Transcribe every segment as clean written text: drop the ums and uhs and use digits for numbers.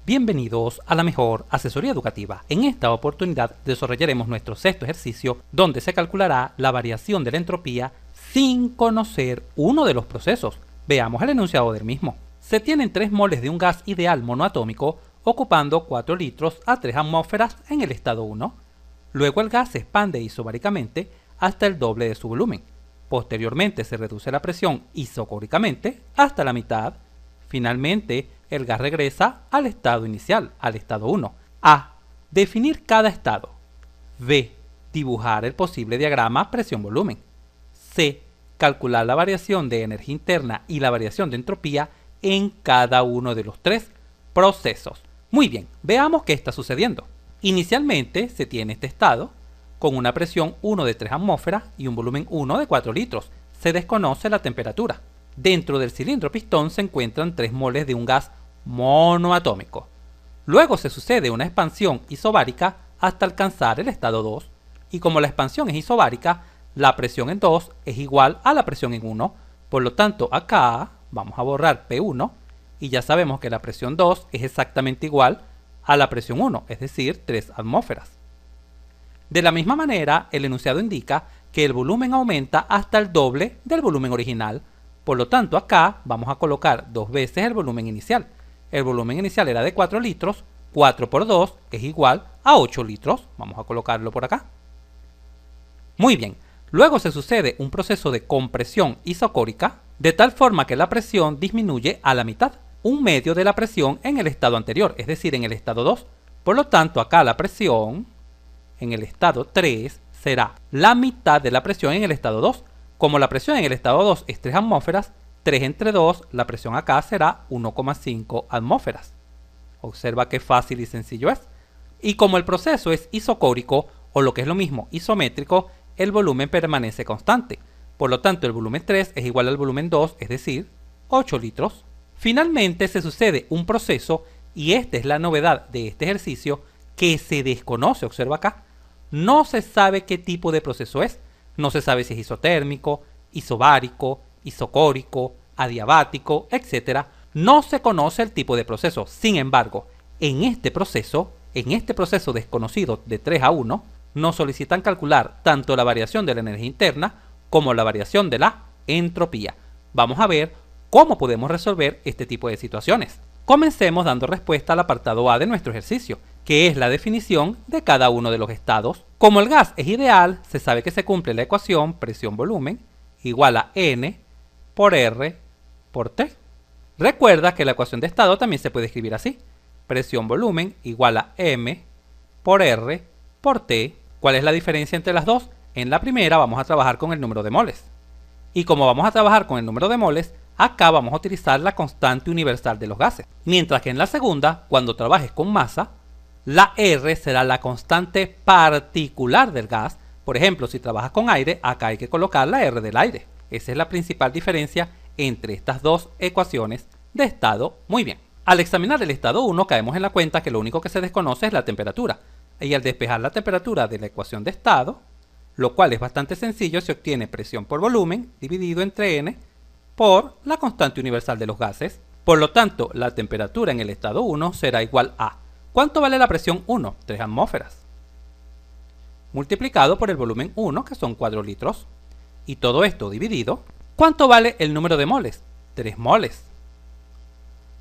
Bienvenidos a la mejor asesoría educativa. En esta oportunidad desarrollaremos nuestro sexto ejercicio donde se calculará la variación de la entropía sin conocer uno de los procesos. Veamos el enunciado del mismo. Se tienen 3 moles de un gas ideal monoatómico ocupando 4 litros a 3 atmósferas en el estado 1. Luego el gas se expande isobáricamente hasta el doble de su volumen. Posteriormente se reduce la presión isocóricamente hasta la mitad. Finalmente, el gas regresa al estado inicial, al estado 1. A. Definir cada estado. B. Dibujar el posible diagrama presión-volumen. C. Calcular la variación de energía interna y la variación de entropía en cada uno de los 3 procesos. Muy bien, veamos qué está sucediendo. Inicialmente se tiene este estado con una presión 1 de 3 atmósferas y un volumen 1 de 4 litros. Se desconoce la temperatura. Dentro del cilindro pistón se encuentran 3 moles de un gas monoatómico. Luego se sucede una expansión isobárica hasta alcanzar el estado 2. Y como la expansión es isobárica, la presión en 2 es igual a la presión en 1. Por lo tanto, acá vamos a borrar P1 y ya sabemos que la presión 2 es exactamente igual a la presión 1, es decir, 3 atmósferas. De la misma manera, el enunciado indica que el volumen aumenta hasta el doble del volumen original. Por lo tanto, acá vamos a colocar 2 veces el volumen inicial. El volumen inicial era de 4 litros, 4 por 2 es igual a 8 litros. Vamos a colocarlo por acá. Muy bien, luego se sucede un proceso de compresión isocórica, de tal forma que la presión disminuye a la mitad, un medio de la presión en el estado anterior, es decir, en el estado 2. Por lo tanto, acá la presión en el estado 3 será la mitad de la presión en el estado 2. Como la presión en el estado 2 es 3 atmósferas, 3 entre 2, la presión acá será 1,5 atmósferas. Observa qué fácil y sencillo es. Y como el proceso es isocórico, o lo que es lo mismo, isométrico, el volumen permanece constante. Por lo tanto, el volumen 3 es igual al volumen 2, es decir, 8 litros. Finalmente se sucede un proceso, y esta es la novedad de este ejercicio, que se desconoce, observa acá. No se sabe qué tipo de proceso es. No se sabe si es isotérmico, isobárico, isocórico, adiabático, etc. No se conoce el tipo de proceso. Sin embargo, en este proceso desconocido de 3 a 1, nos solicitan calcular tanto la variación de la energía interna como la variación de la entropía. Vamos a ver cómo podemos resolver este tipo de situaciones. Comencemos dando respuesta al apartado A de nuestro ejercicio, que es la definición de cada uno de los estados. Como el gas es ideal, se sabe que se cumple la ecuación presión-volumen igual a N por R por T. Recuerda que la ecuación de estado también se puede escribir así. Presión-volumen igual a M por R por T. ¿Cuál es la diferencia entre las dos? En la primera vamos a trabajar con el número de moles. Y como vamos a trabajar con el número de moles, acá vamos a utilizar la constante universal de los gases. Mientras que en la segunda, cuando trabajes con masa, la R será la constante particular del gas. Por ejemplo, si trabajas con aire, acá hay que colocar la R del aire. Esa es la principal diferencia entre estas dos ecuaciones de estado. Muy bien. Al examinar el estado 1, caemos en la cuenta que lo único que se desconoce es la temperatura. Y al despejar la temperatura de la ecuación de estado, lo cual es bastante sencillo, se obtiene presión por volumen dividido entre N por la constante universal de los gases. Por lo tanto, la temperatura en el estado 1 será igual a ¿cuánto vale la presión 1? 3 atmósferas. Multiplicado por el volumen 1, que son 4 litros. Y todo esto dividido, ¿cuánto vale el número de moles? 3 moles.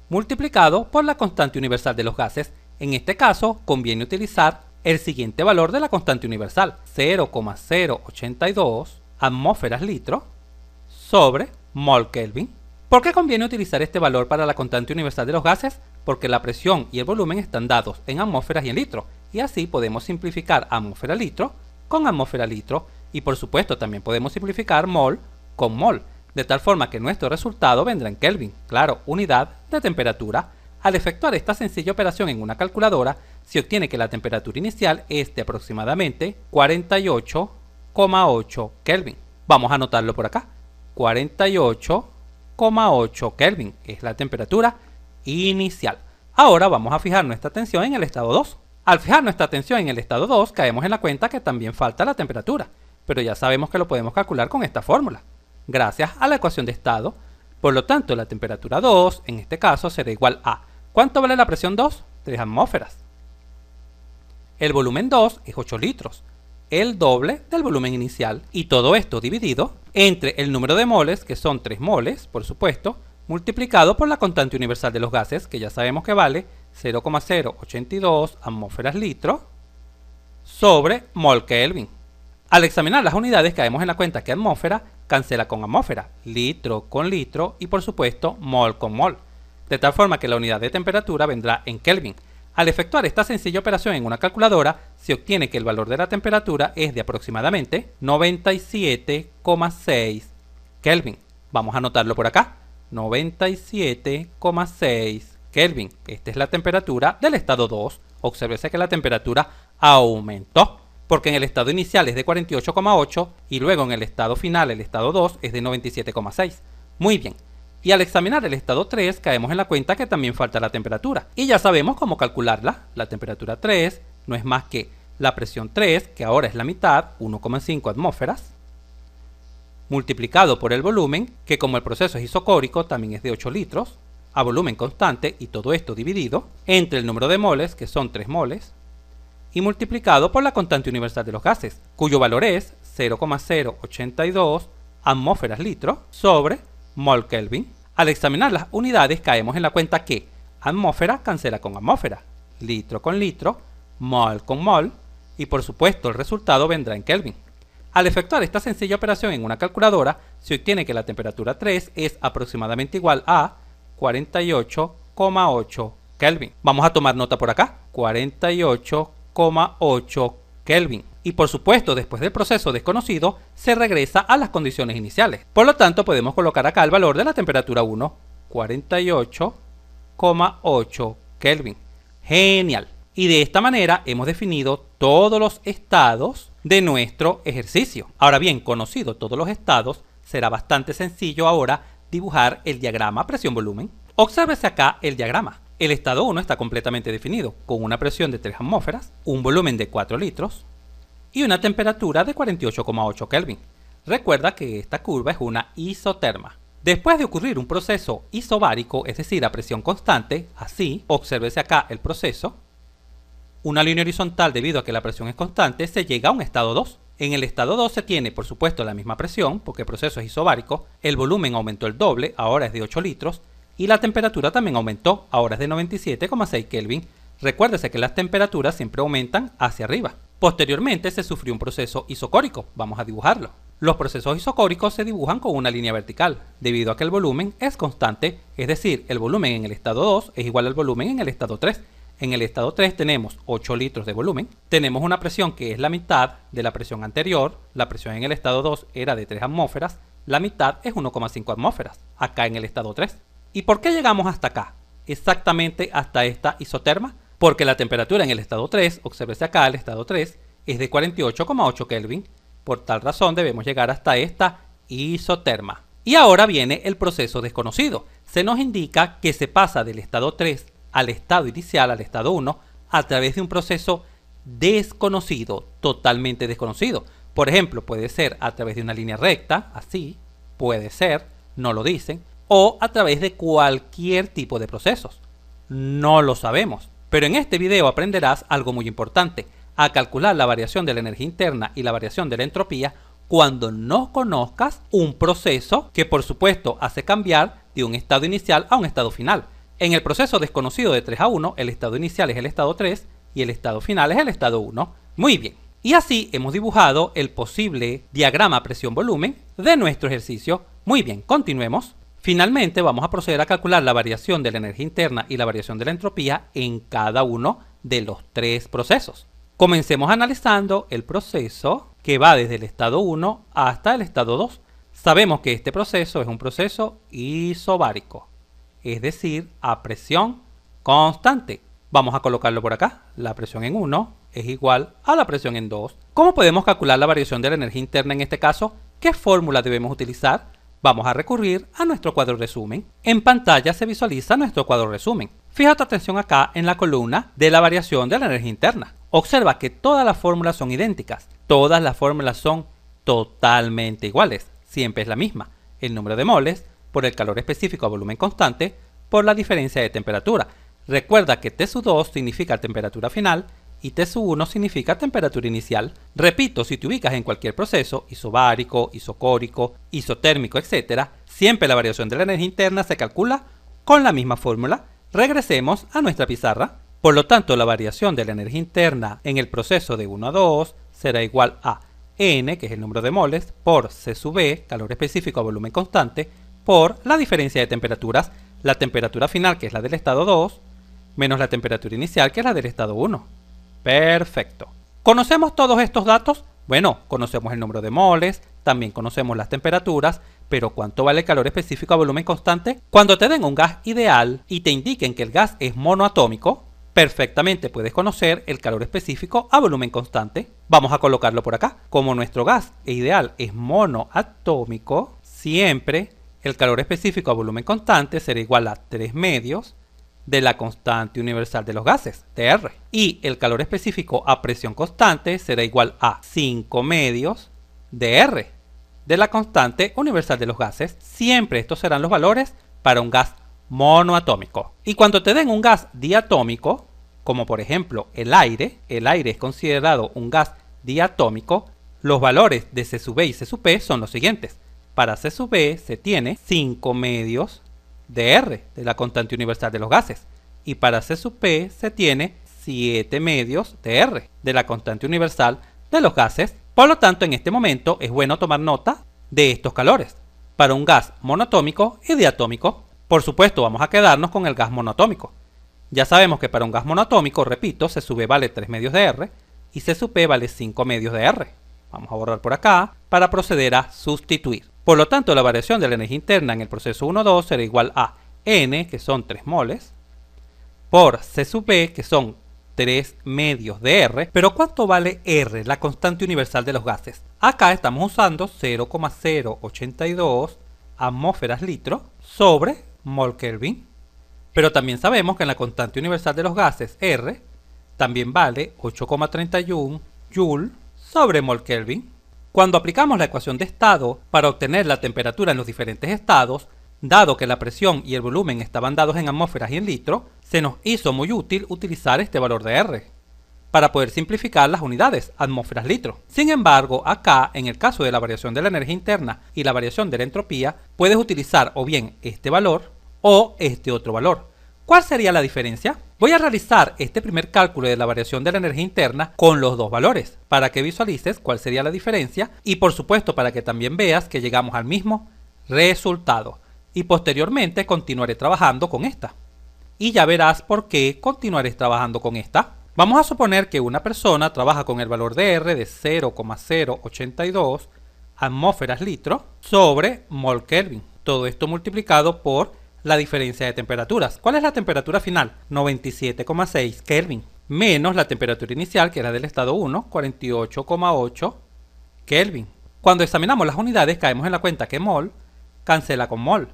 Multiplicado por la constante universal de los gases. En este caso, conviene utilizar el siguiente valor de la constante universal, 0,082 atmósferas litro sobre mol Kelvin. ¿Por qué conviene utilizar este valor para la constante universal de los gases? Porque la presión y el volumen están dados en atmósferas y en litros, y así podemos simplificar atmósfera-litro con atmósfera-litro, y por supuesto también podemos simplificar mol con mol, de tal forma que nuestro resultado vendrá en Kelvin, claro, unidad de temperatura. Al efectuar esta sencilla operación en una calculadora, se obtiene que la temperatura inicial es de aproximadamente 48,8 Kelvin. Vamos a anotarlo por acá. 48,8 Kelvin es la temperatura inicial. Ahora vamos a fijar nuestra atención en el estado 2. Al fijar nuestra atención en el estado 2, caemos en la cuenta que también falta la temperatura, pero ya sabemos que lo podemos calcular con esta fórmula, gracias a la ecuación de estado. Por lo tanto, la temperatura 2, en este caso, será igual a ¿cuánto vale la presión 2? 3 atmósferas. El volumen 2 es 8 litros, el doble del volumen inicial, y todo esto dividido entre el número de moles, que son 3 moles, por supuesto, multiplicado por la constante universal de los gases, que ya sabemos que vale 0,082 atmósferas litro sobre mol Kelvin. Al examinar las unidades caemos en la cuenta que atmósfera cancela con atmósfera, litro con litro y por supuesto mol con mol, de tal forma que la unidad de temperatura vendrá en Kelvin. Al efectuar esta sencilla operación en una calculadora, se obtiene que el valor de la temperatura es de aproximadamente 97,6 Kelvin. Vamos a anotarlo por acá, 97,6 Kelvin. Esta es la temperatura del estado 2. Obsérvese que la temperatura aumentó, porque en el estado inicial es de 48,8 y luego en el estado final, el estado 2, es de 97,6. Muy bien. Y al examinar el estado 3 caemos en la cuenta que también falta la temperatura. Y ya sabemos cómo calcularla. La temperatura 3 no es más que la presión 3, que ahora es la mitad, 1,5 atmósferas, multiplicado por el volumen, que como el proceso es isocórico también es de 8 litros, a volumen constante, y todo esto dividido entre el número de moles, que son 3 moles, y multiplicado por la constante universal de los gases, cuyo valor es 0,082 atmósferas litro sobre mol Kelvin. Al examinar las unidades caemos en la cuenta que atmósfera cancela con atmósfera, litro con litro, mol con mol, y por supuesto el resultado vendrá en Kelvin. Al efectuar esta sencilla operación en una calculadora, se obtiene que la temperatura 3 es aproximadamente igual a 48,8 Kelvin. Vamos a tomar nota por acá, 48,8 Kelvin. Y por supuesto, después del proceso desconocido, se regresa a las condiciones iniciales. Por lo tanto, podemos colocar acá el valor de la temperatura 1, 48,8 Kelvin. Genial. Y de esta manera hemos definido todos los estados de nuestro ejercicio. Ahora bien, conocido todos los estados, será bastante sencillo ahora dibujar el diagrama presión-volumen. Obsérvese acá el diagrama. El estado 1 está completamente definido, con una presión de 3 atmósferas, un volumen de 4 litros y una temperatura de 48,8 Kelvin. Recuerda que esta curva es una isoterma. Después de ocurrir un proceso isobárico, es decir, a presión constante, así, obsérvese acá el proceso, una línea horizontal debido a que la presión es constante, se llega a un estado 2. En el estado 2 se tiene, por supuesto, la misma presión, porque el proceso es isobárico, el volumen aumentó el doble, ahora es de 8 litros, y la temperatura también aumentó, ahora es de 97,6 Kelvin. Recuérdese que las temperaturas siempre aumentan hacia arriba. Posteriormente se sufrió un proceso isocórico, vamos a dibujarlo. Los procesos isocóricos se dibujan con una línea vertical, debido a que el volumen es constante, es decir, el volumen en el estado 2 es igual al volumen en el estado 3. En el estado 3 tenemos 8 litros de volumen, tenemos una presión que es la mitad de la presión anterior, la presión en el estado 2 era de 3 atmósferas, la mitad es 1,5 atmósferas, acá en el estado 3. ¿Y por qué llegamos hasta acá? Exactamente hasta esta isoterma, porque la temperatura en el estado 3, obsérvese acá el estado 3, es de 48,8 Kelvin, por tal razón debemos llegar hasta esta isoterma. Y ahora viene el proceso desconocido, se nos indica que se pasa del estado 3 al estado inicial, al estado 1, a través de un proceso desconocido, totalmente desconocido. Por ejemplo, puede ser a través de una línea recta, así, puede ser, no lo dicen, o a través de cualquier tipo de procesos. No lo sabemos, pero en este video aprenderás algo muy importante, a calcular la variación de la energía interna y la variación de la entropía cuando no conozcas un proceso que por supuesto hace cambiar de un estado inicial a un estado final. En el proceso desconocido de 3 a 1, el estado inicial es el estado 3 y el estado final es el estado 1. Muy bien. Y así hemos dibujado el posible diagrama presión-volumen de nuestro ejercicio. Muy bien, continuemos. Finalmente vamos a proceder a calcular la variación de la energía interna y la variación de la entropía en cada uno de los 3 procesos. Comencemos analizando el proceso que va desde el estado 1 hasta el estado 2. Sabemos que este proceso es un proceso isobárico, es decir, a presión constante. Vamos a colocarlo por acá. La presión en 1 es igual a la presión en 2. ¿Cómo podemos calcular la variación de la energía interna en este caso? ¿Qué fórmula debemos utilizar? Vamos a recurrir a nuestro cuadro resumen. En pantalla se visualiza nuestro cuadro resumen. Fija tu atención acá en la columna de la variación de la energía interna. Observa que todas las fórmulas son idénticas. Todas las fórmulas son totalmente iguales. Siempre es la misma. El número de moles por el calor específico a volumen constante por la diferencia de temperatura. Recuerda que T-2 significa temperatura final y T-1 significa temperatura inicial. Repito, si te ubicas en cualquier proceso, isobárico, isocórico, isotérmico, etc., siempre la variación de la energía interna se calcula con la misma fórmula. Regresemos a nuestra pizarra. Por lo tanto, la variación de la energía interna en el proceso de 1 a 2 será igual a N, que es el número de moles, por C sub V, calor específico a volumen constante, por la diferencia de temperaturas, la temperatura final, que es la del estado 2, menos la temperatura inicial, que es la del estado 1. Perfecto. ¿Conocemos todos estos datos? Bueno, conocemos el número de moles, también conocemos las temperaturas, pero ¿cuánto vale el calor específico a volumen constante? Cuando te den un gas ideal y te indiquen que el gas es monoatómico, perfectamente puedes conocer el calor específico a volumen constante. Vamos a colocarlo por acá. Como nuestro gas ideal es monoatómico, siempre el calor específico a volumen constante será igual a 3 medios de la constante universal de los gases, TR. Y el calor específico a presión constante será igual a 5 medios de R, de la constante universal de los gases. Siempre estos serán los valores para un gas monoatómico. Y cuando te den un gas diatómico, como por ejemplo el aire es considerado un gas diatómico, los valores de C sub V y C sub P son los siguientes. Para C sub V se tiene 5 medios de R, de la constante universal de los gases, y para C sub P se tiene 7 medios de R, de la constante universal de los gases. Por lo tanto, en este momento es bueno tomar nota de estos calores para un gas monoatómico y diatómico. Por supuesto, vamos a quedarnos con el gas monoatómico. Ya sabemos que para un gas monoatómico, repito, C sub V vale 3 medios de R y C sub P vale 5 medios de R. Vamos a borrar por acá para proceder a sustituir. Por lo tanto, la variación de la energía interna en el proceso 1-2 será igual a N, que son 3 moles, por C sub V, que son 3 medios de R. Pero ¿cuánto vale R, la constante universal de los gases? Acá estamos usando 0,082 atmósferas litro sobre mol Kelvin. Pero también sabemos que en la constante universal de los gases, R, también vale 8,31 Joule sobre mol Kelvin. Cuando aplicamos la ecuación de estado para obtener la temperatura en los diferentes estados, dado que la presión y el volumen estaban dados en atmósferas y en litros, se nos hizo muy útil utilizar este valor de R para poder simplificar las unidades atmósferas-litros. Sin embargo, acá, en el caso de la variación de la energía interna y la variación de la entropía, puedes utilizar o bien este valor o este otro valor. ¿Cuál sería la diferencia? Voy a realizar este primer cálculo de la variación de la energía interna con los dos valores, para que visualices cuál sería la diferencia y por supuesto para que también veas que llegamos al mismo resultado. Y posteriormente continuaré trabajando con esta. Y ya verás por qué continuaré trabajando con esta. Vamos a suponer que una persona trabaja con el valor de R de 0,082 atmósferas litro sobre mol Kelvin. Todo esto multiplicado por la diferencia de temperaturas. ¿Cuál es la temperatura final? 97,6 Kelvin. Menos la temperatura inicial, que era del estado 1, 48,8 Kelvin. Cuando examinamos las unidades, caemos en la cuenta que mol cancela con mol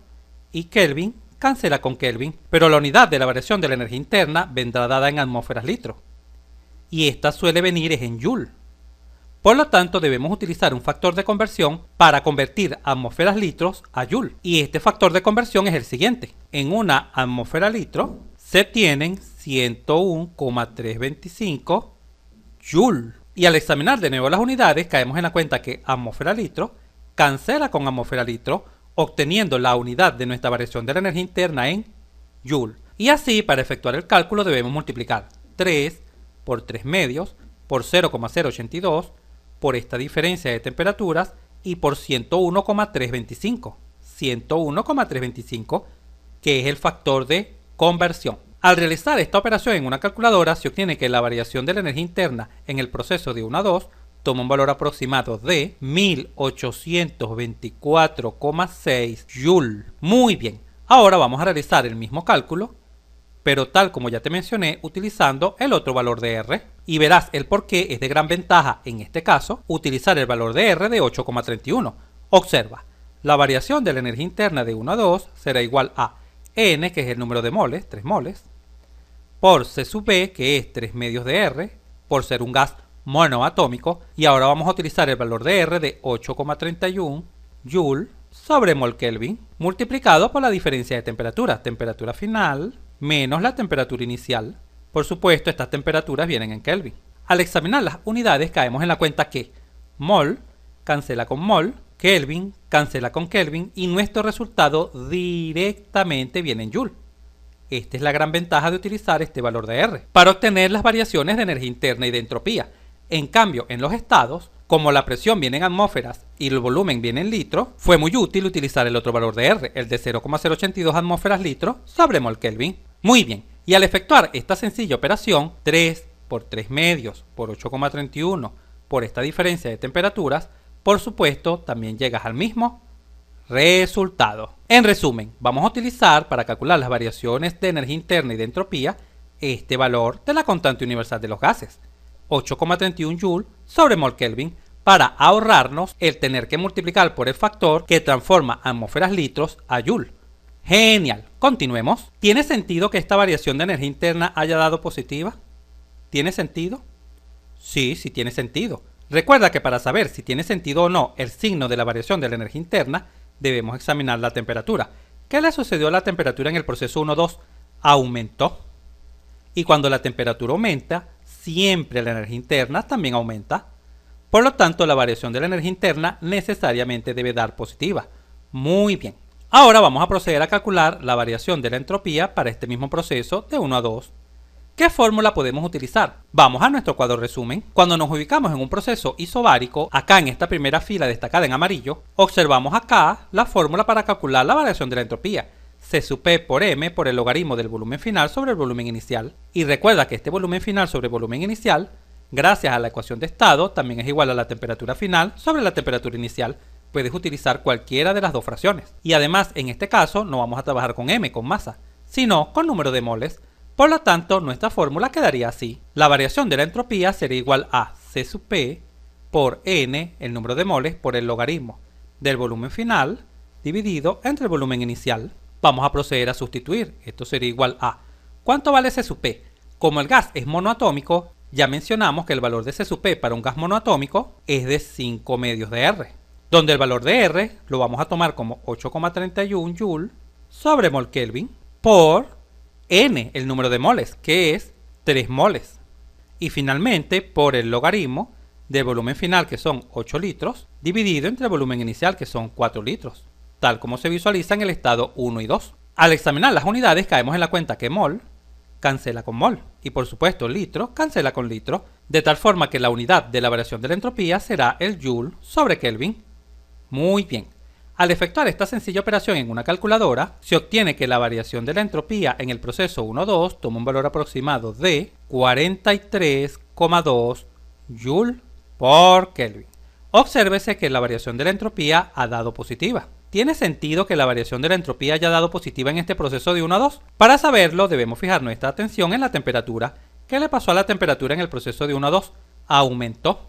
y Kelvin cancela con Kelvin, pero la unidad de la variación de la energía interna vendrá dada en atmósferas litro. Y esta suele venir en Joule. Por lo tanto, debemos utilizar un factor de conversión para convertir atmósferas litros a Joule. Y este factor de conversión es el siguiente. En una atmósfera litro se tienen 101,325 Joule. Y al examinar de nuevo las unidades, caemos en la cuenta que atmósfera litro cancela con atmósfera litro, obteniendo la unidad de nuestra variación de la energía interna en Joule. Y así, para efectuar el cálculo, debemos multiplicar 3 por 3 medios por 0,082 por esta diferencia de temperaturas y por 101,325. 101,325, que es el factor de conversión. Al realizar esta operación en una calculadora, se obtiene que la variación de la energía interna en el proceso de 1 a 2 toma un valor aproximado de 1824,6 Joule. Muy bien, ahora vamos a realizar el mismo cálculo, pero tal como ya te mencioné, utilizando el otro valor de R. Y verás el por qué es de gran ventaja, en este caso, utilizar el valor de R de 8,31. Observa, la variación de la energía interna de 1 a 2 será igual a N, que es el número de moles, 3 moles, por C sub V, que es 3 medios de R, por ser un gas monoatómico. Y ahora vamos a utilizar el valor de R de 8,31 Joule sobre mol Kelvin, multiplicado por la diferencia de temperatura. Temperatura final menos la temperatura inicial. Por supuesto, estas temperaturas vienen en Kelvin. Al examinar las unidades caemos en la cuenta que mol cancela con mol, Kelvin cancela con Kelvin y nuestro resultado directamente viene en Joule. Esta es la gran ventaja de utilizar este valor de R para obtener las variaciones de energía interna y de entropía. En cambio, en los estados, como la presión viene en atmósferas y el volumen viene en litros, fue muy útil utilizar el otro valor de R, el de 0,082 atmósferas litros sobre mol Kelvin. Muy bien, y al efectuar esta sencilla operación, 3 por 3 medios por 8,31 por esta diferencia de temperaturas, por supuesto, también llegas al mismo resultado. En resumen, vamos a utilizar para calcular las variaciones de energía interna y de entropía este valor de la constante universal de los gases, 8,31 Joule sobre mol Kelvin, para ahorrarnos el tener que multiplicar por el factor que transforma atmósferas litros a Joule. Genial, continuemos. ¿Tiene sentido que esta variación de energía interna haya dado positiva? ¿Tiene sentido? Sí, sí tiene sentido. Recuerda que para saber si tiene sentido o no el signo de la variación de la energía interna, debemos examinar la temperatura. ¿Qué le sucedió a la temperatura en el proceso 1-2? Aumentó. Y cuando la temperatura aumenta, siempre la energía interna también aumenta. Por lo tanto, la variación de la energía interna necesariamente debe dar positiva. Muy bien. Ahora vamos a proceder a calcular la variación de la entropía para este mismo proceso de 1 a 2. ¿Qué fórmula podemos utilizar? Vamos a nuestro cuadro resumen. Cuando nos ubicamos en un proceso isobárico, acá en esta primera fila destacada en amarillo, observamos acá la fórmula para calcular la variación de la entropía. C sub P por M por el logaritmo del volumen final sobre el volumen inicial. Y recuerda que este volumen final sobre el volumen inicial, gracias a la ecuación de estado, también es igual a la temperatura final sobre la temperatura inicial. Puedes utilizar cualquiera de las dos fracciones. Y además, en este caso, no vamos a trabajar con M, con masa, sino con número de moles. Por lo tanto, nuestra fórmula quedaría así. La variación de la entropía sería igual a C sub P por N, el número de moles, por el logaritmo del volumen final dividido entre el volumen inicial. Vamos a proceder a sustituir. Esto sería igual a ¿cuánto vale C sub P? Como el gas es monoatómico, ya mencionamos que el valor de C sub P para un gas monoatómico es de 5 medios de R, donde el valor de R lo vamos a tomar como 8,31 Joule sobre mol Kelvin por N, el número de moles, que es 3 moles. Y finalmente, por el logaritmo del volumen final, que son 8 litros, dividido entre el volumen inicial, que son 4 litros, tal como se visualiza en el estado 1 y 2. Al examinar las unidades, caemos en la cuenta que mol cancela con mol, y por supuesto litro cancela con litro, de tal forma que la unidad de la variación de la entropía será el Joule sobre Kelvin. Muy bien. Al efectuar esta sencilla operación en una calculadora, se obtiene que la variación de la entropía en el proceso 1-2 toma un valor aproximado de 43,2 Joule por Kelvin. Obsérvese que la variación de la entropía ha dado positiva. ¿Tiene sentido que la variación de la entropía haya dado positiva en este proceso de 1 a 2? Para saberlo, debemos fijar nuestra atención en la temperatura. ¿Qué le pasó a la temperatura en el proceso de 1 a 2? Aumentó.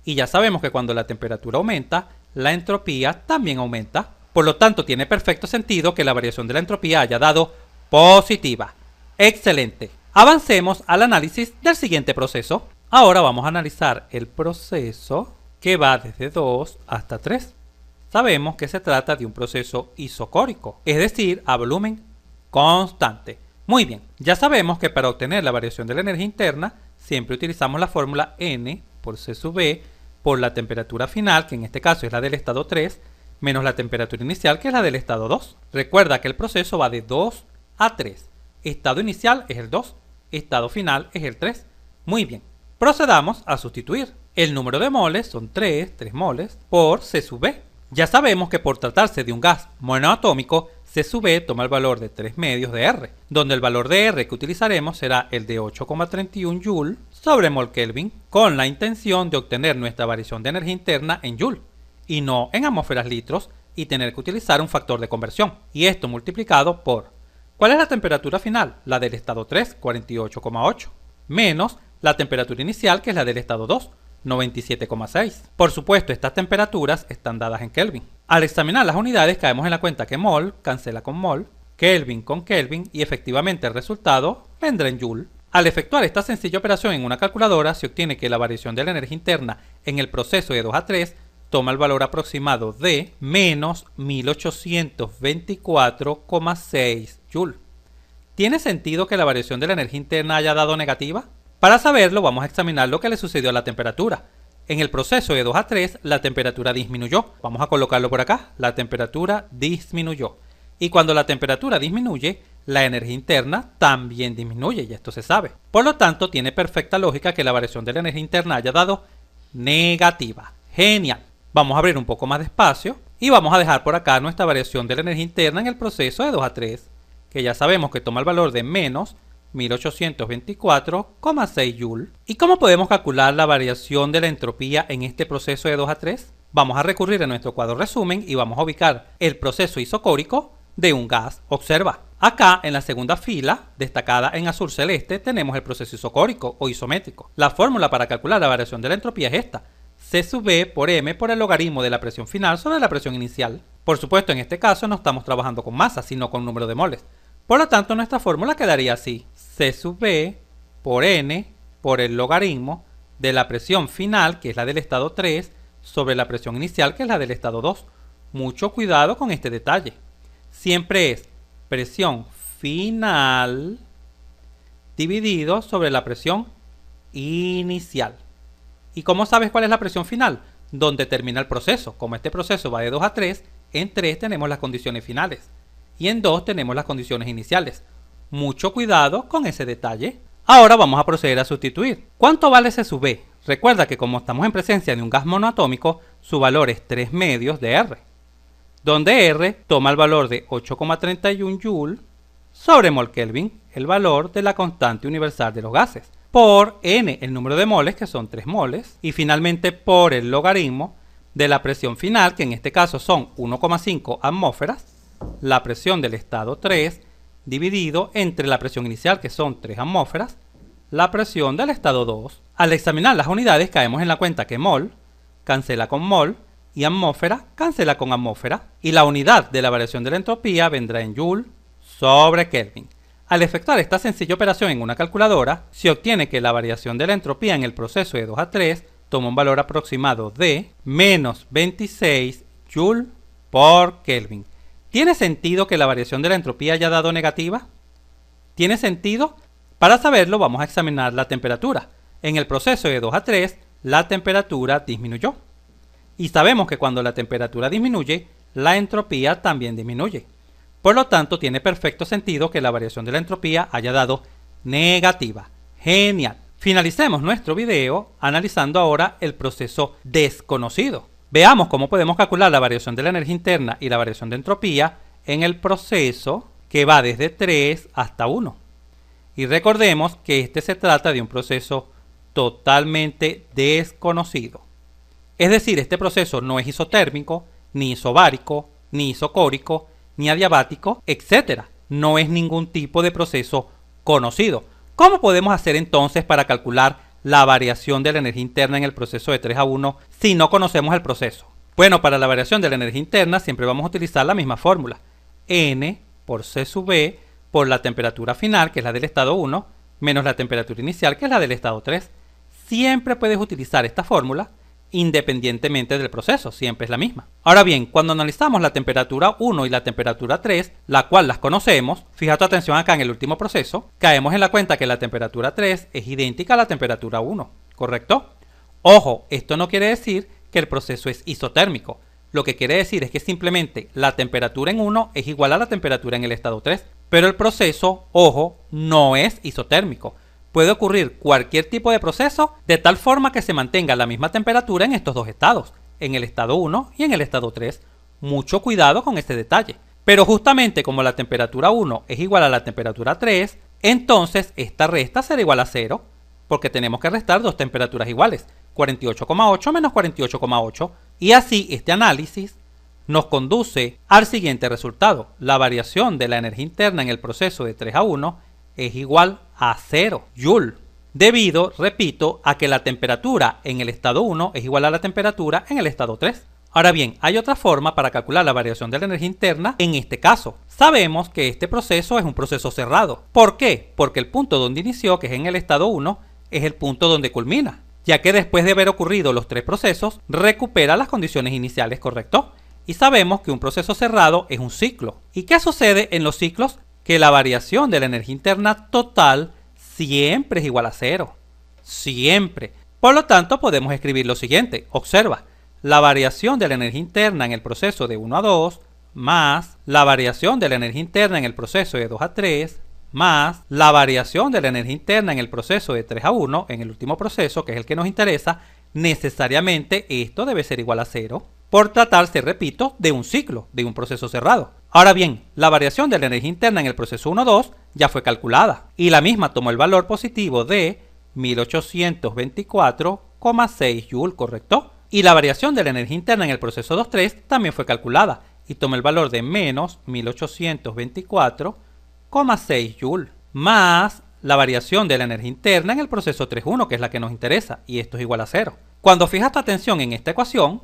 Y ya sabemos que cuando la temperatura aumenta, la entropía también aumenta. Por lo tanto, tiene perfecto sentido que la variación de la entropía haya dado positiva. ¡Excelente! Avancemos al análisis del siguiente proceso. Ahora vamos a analizar el proceso que va desde 2 hasta 3. Sabemos que se trata de un proceso isocórico, es decir, a volumen constante. Muy bien, ya sabemos que para obtener la variación de la energía interna, siempre utilizamos la fórmula N por C sub V por la temperatura final, que en este caso es la del estado 3, menos la temperatura inicial, que es la del estado 2. Recuerda que el proceso va de 2 a 3. Estado inicial es el 2, estado final es el 3. Muy bien, procedamos a sustituir. El número de moles son 3 moles, por C sub V. Ya sabemos que por tratarse de un gas monoatómico, C sub V toma el valor de 3 medios de R, donde el valor de R que utilizaremos será el de 8,31 Joule sobre mol Kelvin, con la intención de obtener nuestra variación de energía interna en Joule, y no en atmósferas litros, y tener que utilizar un factor de conversión, y esto multiplicado por ¿cuál es la temperatura final? La del estado 3, 48,8, menos la temperatura inicial, que es la del estado 2, 97,6. Por supuesto, estas temperaturas están dadas en Kelvin. Al examinar las unidades caemos en la cuenta que mol cancela con mol, Kelvin con Kelvin, y efectivamente el resultado vendrá en Joule. Al efectuar esta sencilla operación en una calculadora, se obtiene que la variación de la energía interna en el proceso de 2 a 3 toma el valor aproximado de menos 1824,6 Joule. ¿Tiene sentido que la variación de la energía interna haya dado negativa? Para saberlo, vamos a examinar lo que le sucedió a la temperatura. En el proceso de 2 a 3, la temperatura disminuyó. Vamos a colocarlo por acá. La temperatura disminuyó. Y cuando la temperatura disminuye, la energía interna también disminuye, y esto se sabe. Por lo tanto, tiene perfecta lógica que la variación de la energía interna haya dado negativa. Genial. Vamos a abrir un poco más de espacio y vamos a dejar por acá nuestra variación de la energía interna en el proceso de 2 a 3, que ya sabemos que toma el valor de menos 1824,6 Joule. ¿Y cómo podemos calcular la variación de la entropía en este proceso de 2 a 3? Vamos a recurrir a nuestro cuadro resumen y vamos a ubicar el proceso isocórico de un gas. Observa, acá en la segunda fila, destacada en azul celeste, tenemos el proceso isocórico o isométrico. La fórmula para calcular la variación de la entropía es esta: C sub V por M por el logaritmo de la presión final sobre la presión inicial. Por supuesto, en este caso no estamos trabajando con masa, sino con número de moles. Por lo tanto, nuestra fórmula quedaría así: C sub V por N por el logaritmo de la presión final, que es la del estado 3, sobre la presión inicial, que es la del estado 2. Mucho cuidado con este detalle. Siempre es presión final dividido sobre la presión inicial. ¿Y cómo sabes cuál es la presión final? Donde termina el proceso. Como este proceso va de 2 a 3, en 3 tenemos las condiciones finales y en 2 tenemos las condiciones iniciales. Mucho cuidado con ese detalle. Ahora vamos a proceder a sustituir. ¿Cuánto vale C sub V? Recuerda que como estamos en presencia de un gas monoatómico, su valor es 3 medios de R, donde R toma el valor de 8,31 Joule sobre mol Kelvin, el valor de la constante universal de los gases, por N, el número de moles, que son 3 moles, y finalmente por el logaritmo de la presión final, que en este caso son 1,5 atmósferas, la presión del estado 3, dividido entre la presión inicial, que son 3 atmósferas, la presión del estado 2. Al examinar las unidades caemos en la cuenta que mol cancela con mol y atmósfera cancela con atmósfera, y la unidad de la variación de la entropía vendrá en Joule sobre Kelvin. Al efectuar esta sencilla operación en una calculadora, se obtiene que la variación de la entropía en el proceso de 2 a 3 toma un valor aproximado de menos 26 Joule por Kelvin. ¿Tiene sentido que la variación de la entropía haya dado negativa? ¿Tiene sentido? Para saberlo, vamos a examinar la temperatura. En el proceso de 2 a 3, la temperatura disminuyó. Y sabemos que cuando la temperatura disminuye, la entropía también disminuye. Por lo tanto, tiene perfecto sentido que la variación de la entropía haya dado negativa. Genial. Finalicemos nuestro video analizando ahora el proceso desconocido. Veamos cómo podemos calcular la variación de la energía interna y la variación de entropía en el proceso que va desde 3 hasta 1. Y recordemos que este se trata de un proceso totalmente desconocido. Es decir, este proceso no es isotérmico, ni isobárico, ni isocórico, ni adiabático, etc. No es ningún tipo de proceso conocido. ¿Cómo podemos hacer entonces para calcular la variación de la energía interna en el proceso de 3 a 1 si no conocemos el proceso? Bueno, para la variación de la energía interna siempre vamos a utilizar la misma fórmula. N por C sub V por la temperatura final, que es la del estado 1, menos la temperatura inicial, que es la del estado 3. Siempre puedes utilizar esta fórmula independientemente del proceso, siempre es la misma. Ahora bien, cuando analizamos la temperatura 1 y la temperatura 3, la cual las conocemos, fija tu atención acá en el último proceso, caemos en la cuenta que la temperatura 3 es idéntica a la temperatura 1, ¿correcto? Ojo, esto no quiere decir que el proceso es isotérmico. Lo que quiere decir es que simplemente la temperatura en 1 es igual a la temperatura en el estado 3, pero el proceso, ojo, no es isotérmico. Puede ocurrir cualquier tipo de proceso de tal forma que se mantenga la misma temperatura en estos dos estados, en el estado 1 y en el estado 3. Mucho cuidado con este detalle. Pero justamente como la temperatura 1 es igual a la temperatura 3, entonces esta resta será igual a 0, porque tenemos que restar dos temperaturas iguales, 48,8 menos 48,8, y así este análisis nos conduce al siguiente resultado. La variación de la energía interna en el proceso de 3 a 1 es igual a 0 Joule, debido, repito, a que la temperatura en el estado 1 es igual a la temperatura en el estado 3. Ahora bien, hay otra forma para calcular la variación de la energía interna en este caso. Sabemos que este proceso es un proceso cerrado. ¿Por qué? Porque el punto donde inició, que es en el estado 1, es el punto donde culmina, ya que después de haber ocurrido los tres procesos, recupera las condiciones iniciales, ¿correcto? Y sabemos que un proceso cerrado es un ciclo. ¿Y qué sucede en los ciclos? que la variación de la energía interna total siempre es igual a 0. Siempre. Por lo tanto, podemos escribir lo siguiente. Observa, la variación de la energía interna en el proceso de 1 a 2 más la variación de la energía interna en el proceso de 2 a 3 más la variación de la energía interna en el proceso de 3 a 1, en el último proceso, que es el que nos interesa, necesariamente esto debe ser igual a 0, por tratarse, repito, de un ciclo, de un proceso cerrado. Ahora bien, la variación de la energía interna en el proceso 1-2 ya fue calculada, y la misma tomó el valor positivo de 1824,6 Joule, ¿correcto? Y la variación de la energía interna en el proceso 2-3 también fue calculada, y tomó el valor de menos 1824,6 Joule, más la variación de la energía interna en el proceso 3-1, que es la que nos interesa, y esto es igual a 0. Cuando fijas tu atención en esta ecuación,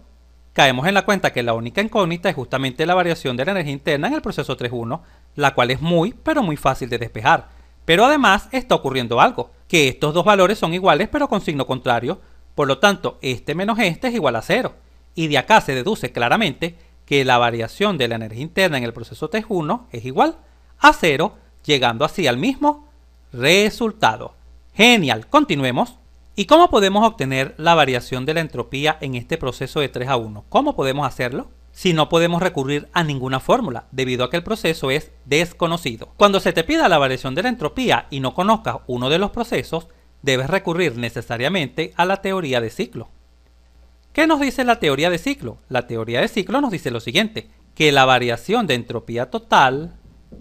caemos en la cuenta que la única incógnita es justamente la variación de la energía interna en el proceso 3-1, la cual es muy, pero muy fácil de despejar. Pero además está ocurriendo algo, que estos dos valores son iguales pero con signo contrario, por lo tanto este menos este es igual a 0. Y de acá se deduce claramente que la variación de la energía interna en el proceso 3-1 es igual a 0, llegando así al mismo resultado. Genial, continuemos. ¿Y cómo podemos obtener la variación de la entropía en este proceso de 3 a 1? ¿Cómo podemos hacerlo? Si no podemos recurrir a ninguna fórmula, debido a que el proceso es desconocido. Cuando se te pida la variación de la entropía y no conozcas uno de los procesos, debes recurrir necesariamente a la teoría de ciclo. ¿Qué nos dice la teoría de ciclo? La teoría de ciclo nos dice lo siguiente, que la variación de entropía total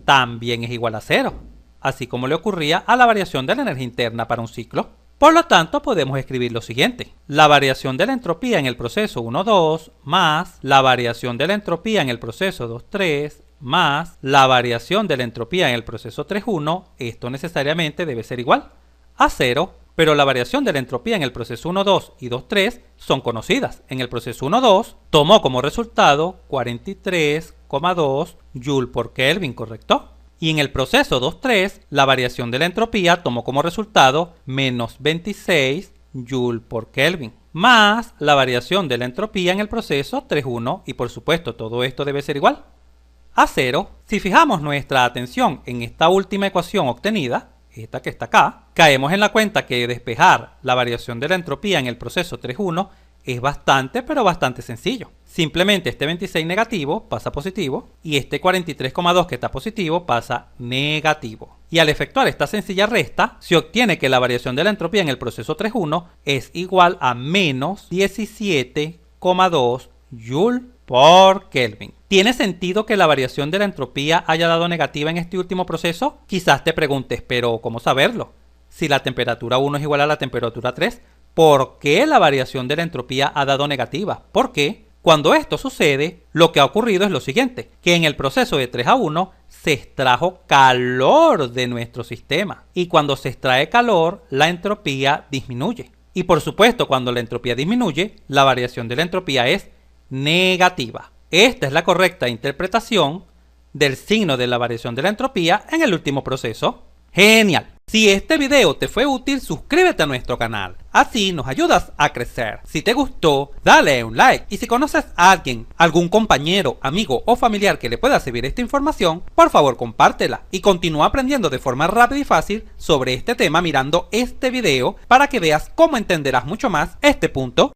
también es igual a 0, así como le ocurría a la variación de la energía interna para un ciclo. Por lo tanto, podemos escribir lo siguiente. La variación de la entropía en el proceso 1-2 más la variación de la entropía en el proceso 2-3 más la variación de la entropía en el proceso 3-1, esto necesariamente debe ser igual a 0, pero la variación de la entropía en el proceso 1-2 y 2-3 son conocidas. En el proceso 1-2 tomó como resultado 43,2 Joule por Kelvin, ¿correcto? Y en el proceso 2-3, la variación de la entropía tomó como resultado menos 26 Joule por Kelvin, más la variación de la entropía en el proceso 3-1, y por supuesto todo esto debe ser igual a 0. Si fijamos nuestra atención en esta última ecuación obtenida, esta que está acá, caemos en la cuenta que despejar la variación de la entropía en el proceso 3-1 es bastante, pero bastante sencillo. Simplemente este 26 negativo pasa a positivo y este 43,2 que está positivo pasa negativo. Y al efectuar esta sencilla resta, se obtiene que la variación de la entropía en el proceso 3-1 es igual a menos 17,2 Joule por Kelvin. ¿Tiene sentido que la variación de la entropía haya dado negativa en este último proceso? Quizás te preguntes, pero ¿cómo saberlo? Si la temperatura 1 es igual a la temperatura 3, ¿por qué la variación de la entropía ha dado negativa? Porque cuando esto sucede, lo que ha ocurrido es lo siguiente, que en el proceso de 3 a 1 se extrajo calor de nuestro sistema. Y cuando se extrae calor, la entropía disminuye. Y por supuesto, cuando la entropía disminuye, la variación de la entropía es negativa. Esta es la correcta interpretación del signo de la variación de la entropía en el último proceso. ¡Genial! Si este video te fue útil, suscríbete a nuestro canal. Así nos ayudas a crecer. Si te gustó, dale un like. Y si conoces a alguien, algún compañero, amigo o familiar que le pueda servir esta información, por favor compártela. Y continúa aprendiendo de forma rápida y fácil sobre este tema mirando este video para que veas cómo entenderás mucho más este punto